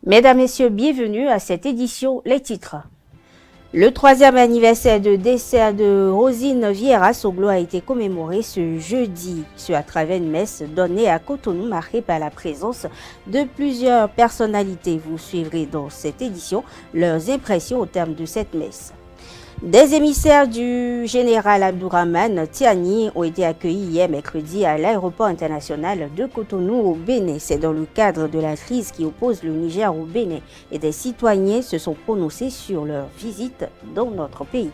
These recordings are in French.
Mesdames, Messieurs, bienvenue à cette édition. Les titres. Le 3e anniversaire de décès de Rosine Vieira Soglo a été commémoré ce jeudi, à travers une messe donnée à Cotonou, marquée par la présence de plusieurs personnalités. Vous suivrez dans cette édition leurs impressions au terme de cette messe. Des émissaires du général Abdourahmane Tiani ont été accueillis hier mercredi à l'aéroport international de Cotonou au Bénin. C'est dans le cadre de la crise qui oppose le Niger au Bénin et des citoyens se sont prononcés sur leur visite dans notre pays.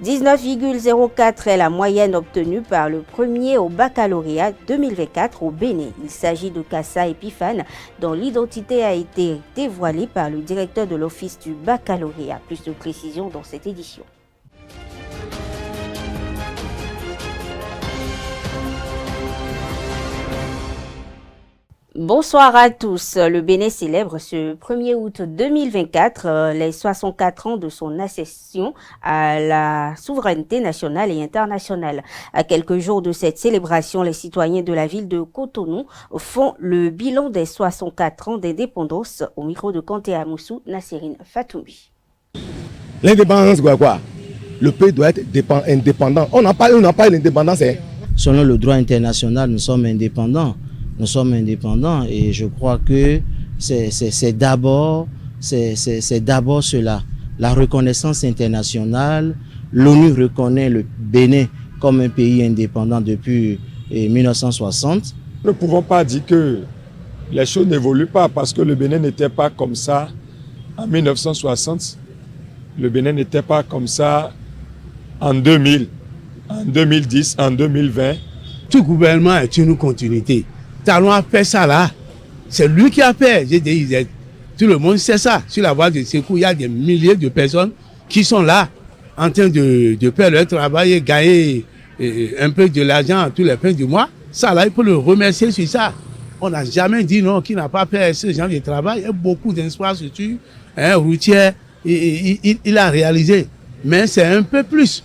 19,04 est la moyenne obtenue par le premier au baccalauréat 2024 au Bénin. Il s'agit de Kassa Epiphane, dont l'identité a été dévoilée par le directeur de l'office du baccalauréat. Plus de précisions dans cette édition. Bonsoir à tous. Le Bénin célèbre ce 1er août 2024 les 64 ans de son accession à la souveraineté nationale et internationale. À quelques jours de cette célébration, les citoyens de la ville de Cotonou font le bilan des 64 ans d'indépendance au micro de Kanté Amoussou, Nassirine Fatoumi. L'indépendance, quoi? Le pays doit être indépendant. On n'a pas l'indépendance. Selon le droit international, nous sommes indépendants. Nous sommes indépendants et je crois que c'est d'abord cela. La reconnaissance internationale, l'ONU reconnaît le Bénin comme un pays indépendant depuis 1960. Nous ne pouvons pas dire que les choses n'évoluent pas parce que le Bénin n'était pas comme ça en 1960. Le Bénin n'était pas comme ça en 2000, en 2010, en 2020. Tout gouvernement est une continuité. Talon a fait ça là. C'est lui qui a fait. J'ai dit, tout le monde sait ça. Sur la voie de secours, il y a des milliers de personnes qui sont là en train de faire leur travail et gagner un peu de l'argent à tous les fins du mois. Ça là, il faut le remercier sur ça. On n'a jamais dit non, qu'il n'a pas fait ce genre de travail. Il y a beaucoup d'infrastructures routières. Il a réalisé. Mais c'est un peu plus.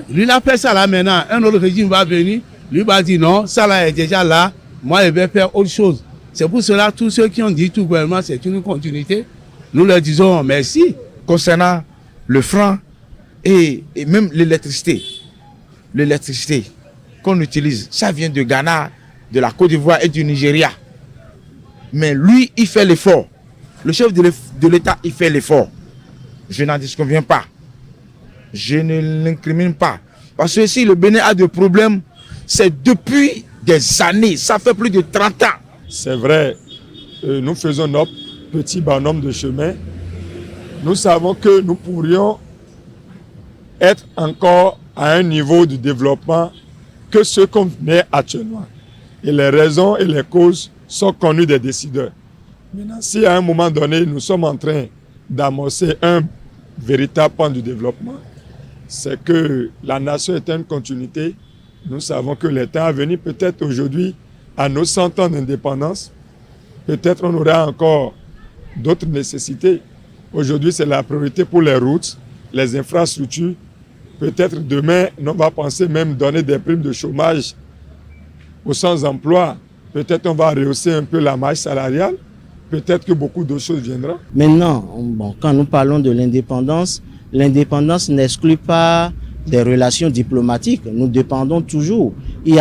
Lui, il a fait ça là maintenant. Un autre régime va venir. Lui va dire non, ça là est déjà là. Moi, je vais faire autre chose. C'est pour cela, tous ceux qui ont dit tout gouvernement, c'est une continuité. Nous leur disons merci. Concernant le franc et même l'électricité qu'on utilise, ça vient de Ghana, de la Côte d'Ivoire et du Nigeria. Mais lui, il fait l'effort. Le chef de l'État, il fait l'effort. Je n'en disconviens pas. Je ne l'incrimine pas. Parce que si le Bénin a des problèmes, c'est depuis des années, ça fait plus de 30 ans. C'est vrai, nous faisons notre petit bonhomme de chemin. Nous savons que nous pourrions être encore à un niveau de développement que ce qu'on est actuellement. Et les raisons et les causes sont connues des décideurs. Maintenant, si à un moment donné, nous sommes en train d'amorcer un véritable plan de développement, c'est que la nation est une continuité. Nous savons que les temps à venir, peut-être aujourd'hui, à nos 100 ans d'indépendance, peut-être on aura encore d'autres nécessités. Aujourd'hui, c'est la priorité pour les routes, les infrastructures. Peut-être demain, on va penser même donner des primes de chômage aux sans-emploi. Peut-être on va rehausser un peu la marge salariale. Peut-être que beaucoup d'autres choses viendront. Maintenant, quand nous parlons de l'indépendance n'exclut pas des relations diplomatiques. Nous dépendons toujours. Il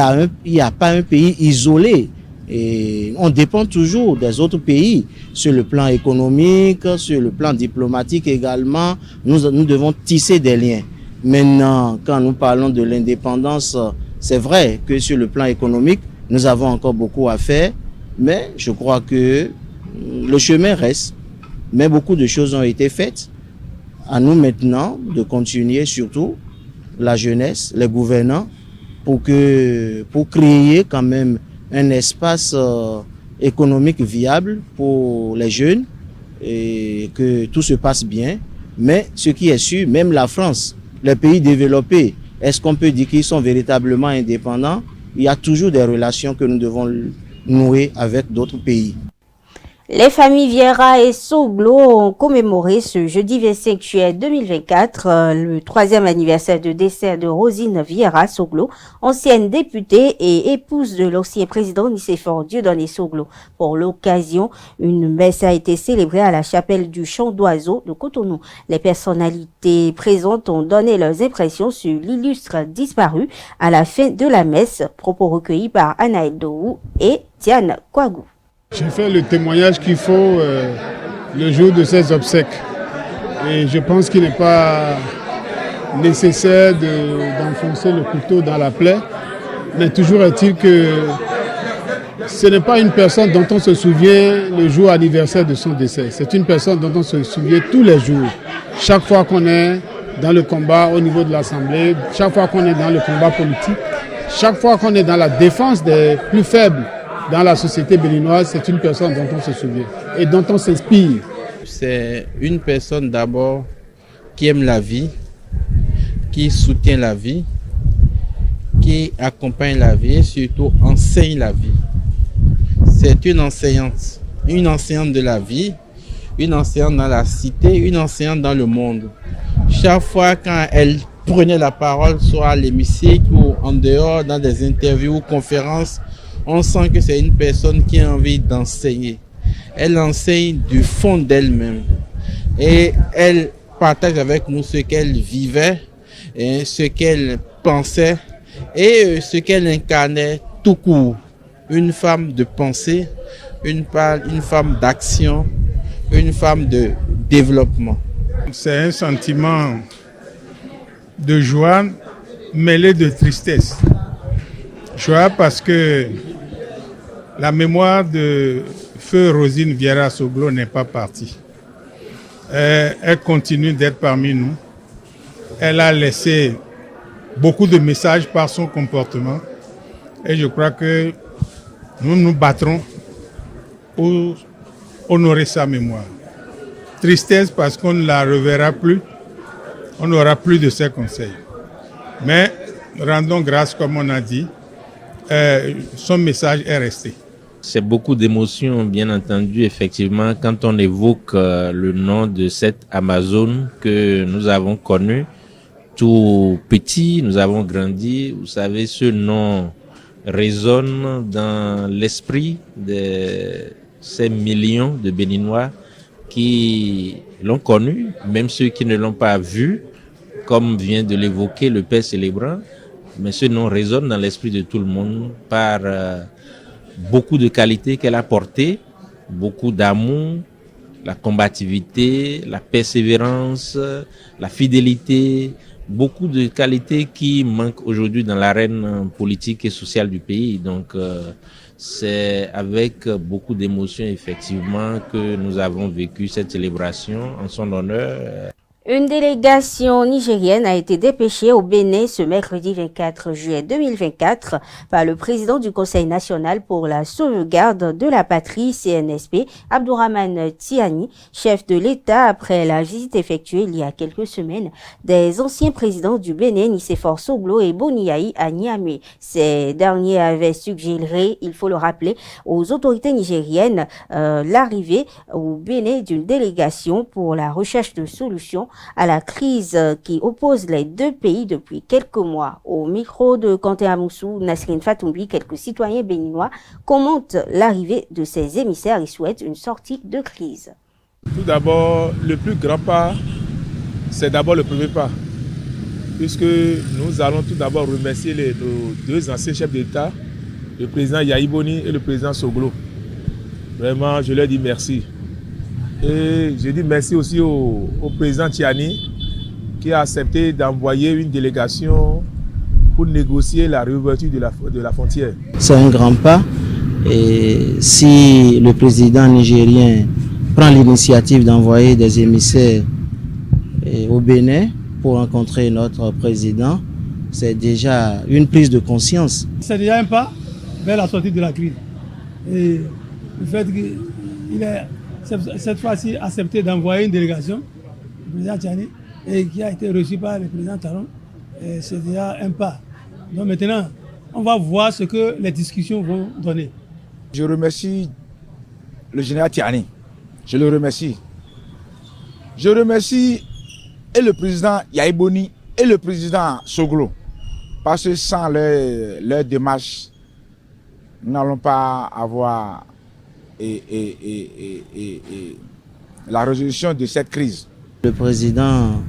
n'y a pas un pays isolé. Et on dépend toujours des autres pays sur le plan économique, sur le plan diplomatique également. Nous devons tisser des liens. Maintenant, quand nous parlons de l'indépendance, c'est vrai que sur le plan économique, nous avons encore beaucoup à faire. Mais je crois que le chemin reste. Mais beaucoup de choses ont été faites. À nous maintenant de continuer surtout la jeunesse, les gouvernants, pour créer quand même un espace économique viable pour les jeunes et que tout se passe bien. Mais ce qui est sûr, même la France, les pays développés, est-ce qu'on peut dire qu'ils sont véritablement indépendants? Il y a toujours des relations que nous devons nouer avec d'autres pays. Les familles Vieira et Soglo ont commémoré ce jeudi 25 juillet 2024 le 3e anniversaire de décès de Rosine Vieira Soglo, ancienne députée et épouse de l'ancien président Nicéphore Dieudonné Soglo. Pour l'occasion, une messe a été célébrée à la chapelle du Chant d'Oiseau de Cotonou. Les personnalités présentes ont donné leurs impressions sur l'illustre disparu à la fin de la messe, propos recueillis par Anaël Dorou et Diane Kouagou. J'ai fait le témoignage qu'il faut le jour de ses obsèques. Et je pense qu'il n'est pas nécessaire d'enfoncer le couteau dans la plaie. Mais toujours est-il que ce n'est pas une personne dont on se souvient le jour anniversaire de son décès. C'est une personne dont on se souvient tous les jours. Chaque fois qu'on est dans le combat au niveau de l'Assemblée, chaque fois qu'on est dans le combat politique, chaque fois qu'on est dans la défense des plus faibles, dans la société béninoise, c'est une personne dont on se souvient et dont on s'inspire. C'est une personne d'abord qui aime la vie, qui soutient la vie, qui accompagne la vie et surtout enseigne la vie. C'est une enseignante de la vie, une enseignante dans la cité, une enseignante dans le monde. Chaque fois quand elle prenait la parole, soit à l'hémicycle ou en dehors, dans des interviews ou conférences, on sent que c'est une personne qui a envie d'enseigner. Elle enseigne du fond d'elle-même. Et elle partage avec nous ce qu'elle vivait, et ce qu'elle pensait et ce qu'elle incarnait tout court. Une femme de pensée, une femme d'action, une femme de développement. C'est un sentiment de joie mêlé de tristesse. Joie parce que la mémoire de feu Rosine Vieira Soglo n'est pas partie. Elle continue d'être parmi nous. Elle a laissé beaucoup de messages par son comportement. Et je crois que nous nous battrons pour honorer sa mémoire. Tristesse parce qu'on ne la reverra plus. On n'aura plus de ses conseils. Mais rendons grâce, comme on a dit, son message est resté. C'est beaucoup d'émotions, bien entendu, effectivement, quand on évoque le nom de cette Amazone que nous avons connue. Tout petit, nous avons grandi. Vous savez, ce nom résonne dans l'esprit de ces millions de Béninois qui l'ont connu, même ceux qui ne l'ont pas vu, comme vient de l'évoquer le Père célébrant. Mais ce nom résonne dans l'esprit de tout le monde par beaucoup de qualités qu'elle a portées, beaucoup d'amour, la combativité, la persévérance, la fidélité, beaucoup de qualités qui manquent aujourd'hui dans l'arène politique et sociale du pays. Donc c'est avec beaucoup d'émotion effectivement que nous avons vécu cette célébration en son honneur. Une délégation nigérienne a été dépêchée au Bénin ce mercredi 24 juillet 2024 par le président du Conseil national pour la sauvegarde de la patrie CNSP, Abdourahmane Tiani, chef de l'État après la visite effectuée il y a quelques semaines des anciens présidents du Bénin, Nicéphore Soglo et Boniaï à Niamey. Ces derniers avaient suggéré, il faut le rappeler, aux autorités nigériennes l'arrivée au Bénin d'une délégation pour la recherche de solutions à la crise qui oppose les deux pays depuis quelques mois. Au micro de Kanté Amoussou, Nasrine Fatoumbi, quelques citoyens béninois commentent l'arrivée de ces émissaires et souhaitent une sortie de crise. Tout d'abord, le plus grand pas, c'est d'abord le premier pas. Puisque nous allons tout d'abord remercier nos deux anciens chefs d'État, le président Yahi Boni et le président Soglo. Vraiment, je leur dis merci. Et je dis merci aussi au président Tiani qui a accepté d'envoyer une délégation pour négocier la réouverture de la frontière. C'est un grand pas et si le président nigérien prend l'initiative d'envoyer des émissaires au Bénin pour rencontrer notre président, c'est déjà une prise de conscience. C'est déjà un pas vers la sortie de la crise. Et le fait qu'il ait cette fois-ci accepté d'envoyer une délégation, le président Tiani, et qui a été reçu par le président Talon, c'est déjà un pas. Donc maintenant, on va voir ce que les discussions vont donner. Je remercie le général Tiani. Je le remercie. Je remercie et le président Yaïboni et le président Soglo. Parce que sans leur démarche, nous n'allons pas avoir la résolution de cette crise. Le président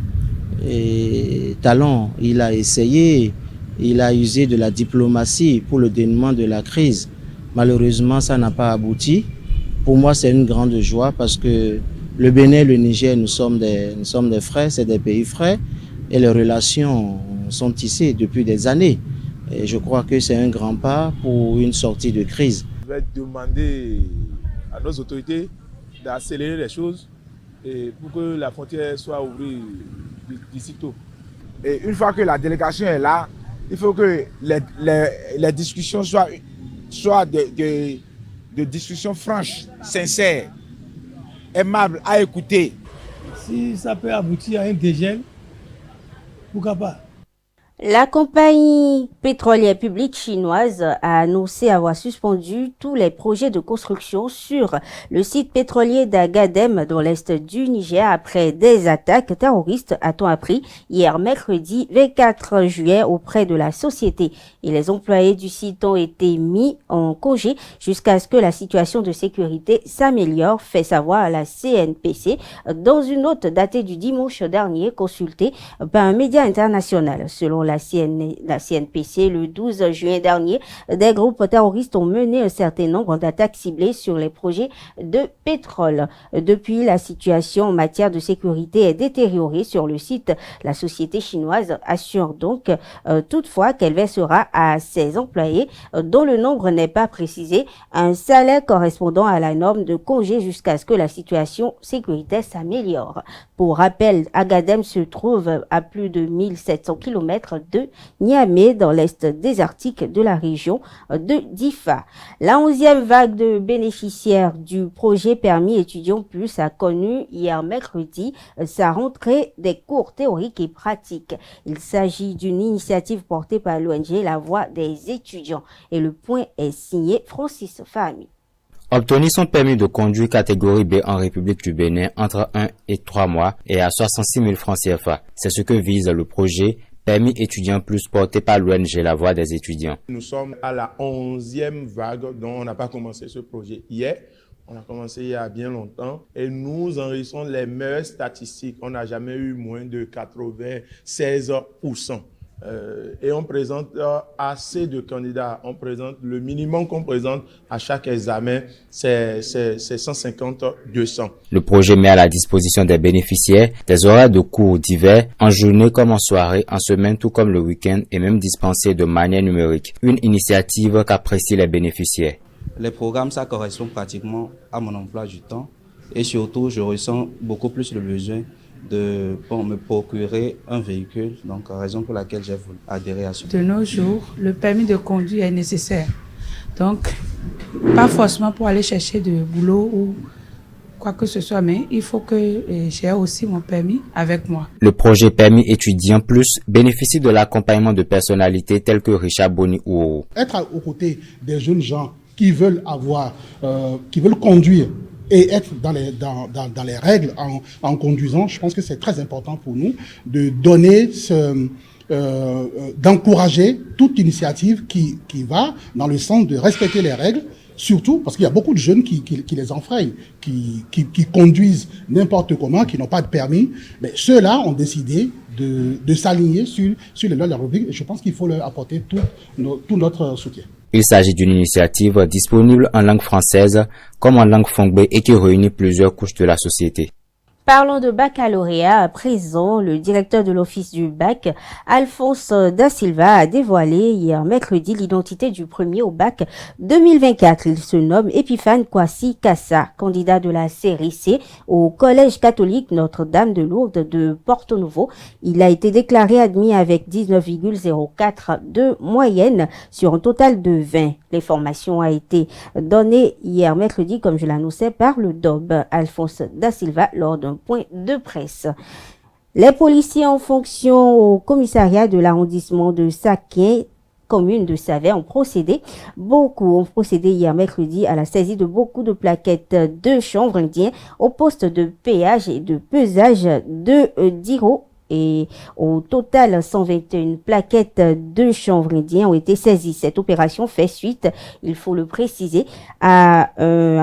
Talon, il a essayé, il a usé de la diplomatie pour le dénouement de la crise. Malheureusement, ça n'a pas abouti. Pour moi, c'est une grande joie parce que le Bénin et le Niger, nous sommes des frères, c'est des pays frères et les relations sont tissées depuis des années. Et je crois que c'est un grand pas pour une sortie de crise. Je vais demander à nos autorités d'accélérer les choses et pour que la frontière soit ouverte d'ici tôt. Et une fois que la délégation est là, il faut que les discussions soient de discussions franches, sincères, aimables, à écouter. Si ça peut aboutir à un dégel, pourquoi pas? La compagnie pétrolière publique chinoise a annoncé avoir suspendu tous les projets de construction sur le site pétrolier d'Agadem dans l'est du Niger après des attaques terroristes, a-t-on appris hier mercredi 24 juillet auprès de la société. Et les employés du site ont été mis en congé jusqu'à ce que la situation de sécurité s'améliore, fait savoir la CNPC dans une note datée du dimanche dernier consultée par un média international. Selon la CNPC, le 12 juin dernier, des groupes terroristes ont mené un certain nombre d'attaques ciblées sur les projets de pétrole. Depuis, la situation en matière de sécurité est détériorée sur le site. La société chinoise assure donc toutefois qu'elle versera à ses employés, dont le nombre n'est pas précisé, un salaire correspondant à la norme de congé jusqu'à ce que la situation sécuritaire s'améliore. Pour rappel, Agadem se trouve à plus de 1700 km de Niamey, dans l'est désertique de la région de Difa. La 11e vague de bénéficiaires du projet Permis étudiants plus a connu hier mercredi sa rentrée des cours théoriques et pratiques. Il s'agit d'une initiative portée par l'ONG La Voix des étudiants. Et le point est signé Francis Fahmi. Obtenir son permis de conduire catégorie B en République du Bénin entre 1 et 3 mois et à 66 000 francs CFA. C'est ce que vise le projet Permis étudiants plus porté par l'ONG La Voix des étudiants. Nous sommes à la 11e vague, dont on n'a pas commencé ce projet hier. On a commencé il y a bien longtemps et nous enregistrons les meilleures statistiques. On n'a jamais eu moins de 96%. Et on présente assez de candidats. On présente le minimum qu'on présente à chaque examen, c'est 150-200. Le projet met à la disposition des bénéficiaires des horaires de cours divers, en journée comme en soirée, en semaine tout comme le week-end et même dispensés de manière numérique. Une initiative qu'apprécient les bénéficiaires. Les programmes, ça correspond pratiquement à mon emploi du temps et surtout, je ressens beaucoup plus le besoin de me procurer un véhicule, donc raison pour laquelle j'ai voulu adhérer à ce. De nos jours, le permis de conduire est nécessaire. Donc, pas forcément pour aller chercher de boulot ou quoi que ce soit, mais il faut que j'ai aussi mon permis avec moi. Le projet Permis étudiant plus bénéficie de l'accompagnement de personnalités telles que Richard Boni ou être aux côtés des jeunes gens qui veulent qui veulent conduire et être dans les règles en conduisant, je pense que c'est très important pour nous de donner d'encourager toute initiative qui va dans le sens de respecter les règles, surtout parce qu'il y a beaucoup de jeunes qui les enfreignent, qui conduisent n'importe comment, qui n'ont pas de permis. Mais ceux-là ont décidé de s'aligner sur les lois de la République et je pense qu'il faut leur apporter tout notre soutien. Il s'agit d'une initiative disponible en langue française comme en langue fongbé et qui réunit plusieurs couches de la société. Parlons de baccalauréat. À présent, le directeur de l'office du bac, Alphonse Da Silva, a dévoilé hier mercredi l'identité du premier au bac 2024. Il se nomme Epiphane Kwasi Kassa, candidat de la série C au collège catholique Notre-Dame de Lourdes de Porto Novo. Il a été déclaré admis avec 19,04 de moyenne sur un total de 20. L'information a été donnée hier mercredi, comme je l'annonçais, par le DOB, Alphonse Da Silva, lors d'un point de presse. Les policiers en fonction au commissariat de l'arrondissement de Saquin commune de Saverne ont procédé hier mercredi à la saisie de beaucoup de plaquettes de chanvre indien au poste de péage et de pesage de Diro. Et au total, 121 plaquettes de chanvre indien ont été saisies. Cette opération fait suite, il faut le préciser, à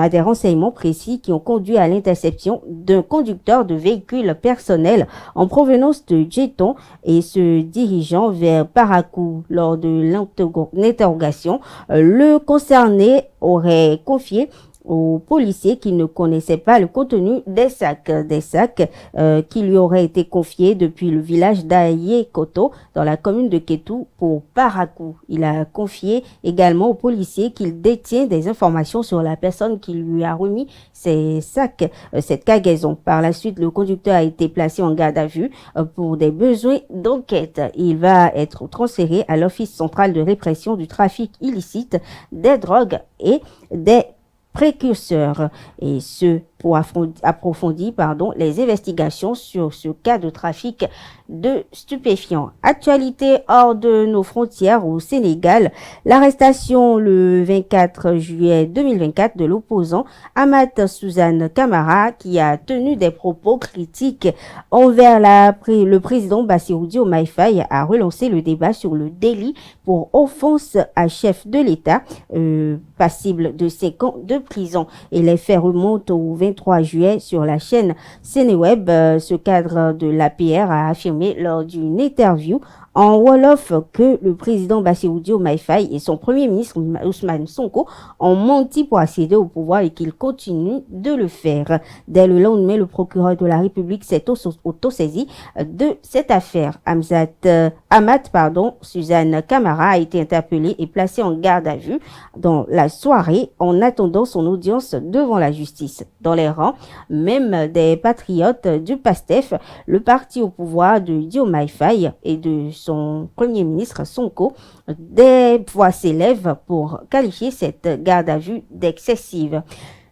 des renseignements précis qui ont conduit à l'interception d'un conducteur de véhicule personnel en provenance de Djeton et se dirigeant vers Parakou. Lors de l'interrogation, le concerné aurait confié aux policiers qui ne connaissaient pas le contenu des sacs qui lui auraient été confiés depuis le village d'Ayekoto dans la commune de Kétou pour Parakou. Il a confié également aux policiers qu'il détient des informations sur la personne qui lui a remis ces sacs, cette cargaison. Par la suite, le conducteur a été placé en garde à vue pour des besoins d'enquête. Il va être transféré à l'Office central de répression du trafic illicite des drogues et des précurseurs, et ce pour approfondir les investigations sur ce cas de trafic de stupéfiants. Actualité hors de nos frontières au Sénégal, l'arrestation le 24 juillet 2024 de l'opposant Amath Suzanne Camara qui a tenu des propos critiques envers le président Bassirou Diomaye Faye a relancé le débat sur le délit pour offense à chef de l'État passible de 5 ans de prison. Et les faits remontent au 23 juillet sur la chaîne Sénéweb. Ce cadre de l'APR a affirmé lors d'une interview en Wolof que le président Bassirou Diomaye Faye et son premier ministre Ousmane Sonko ont menti pour accéder au pouvoir et qu'ils continuent de le faire. Dès le lendemain, le procureur de la République s'est autosaisi de cette affaire. Amath Suzanne Camara a été interpellé et placé en garde à vue dans la soirée en attendant son audience devant la justice. Dans les rangs, même des patriotes du PASTEF, le parti au pouvoir de Diomaye Faye et de son premier ministre Sonko, des voix s'élèvent pour qualifier cette garde à vue d'excessive.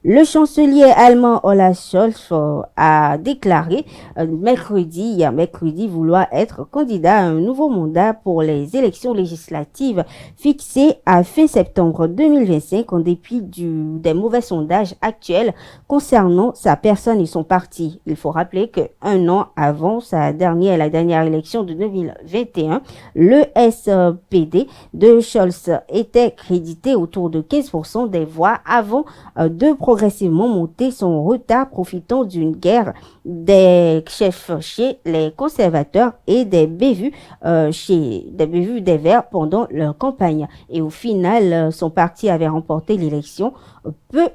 Le chancelier allemand Olaf Scholz a déclaré mercredi vouloir être candidat à un nouveau mandat pour les élections législatives fixées à fin septembre 2025 en dépit des mauvais sondages actuels concernant sa personne et son parti. Il faut rappeler qu'un an avant la dernière élection de 2021, le SPD de Scholz était crédité autour de 15% des voix avant de progressivement monter son retard, profitant d'une guerre des chefs chez les conservateurs et des bévues des Verts pendant leur campagne. Et au final, son parti avait remporté l'élection peu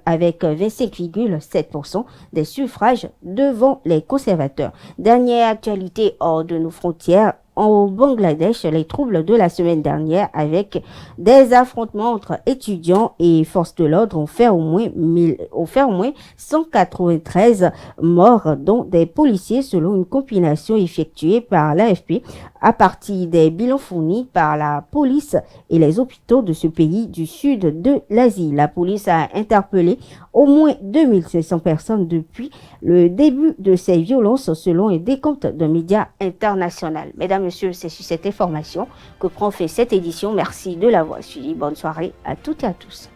avec 25,7% des suffrages devant les conservateurs. Dernière actualité hors de nos frontières, au Bangladesh, les troubles de la semaine dernière avec des affrontements entre étudiants et forces de l'ordre ont fait au moins 193 morts, dont des policiers, selon une compilation effectuée par l'AFP à partir des bilans fournis par la police et les hôpitaux de ce pays du sud de l'Asie. La police a interpellé au moins 2500 personnes depuis le début de ces violences, selon un décompte d'un média international. Mesdames, Messieurs, c'est sur cette information que prend fin cette édition. Merci de l'avoir suivi. Bonne soirée à toutes et à tous.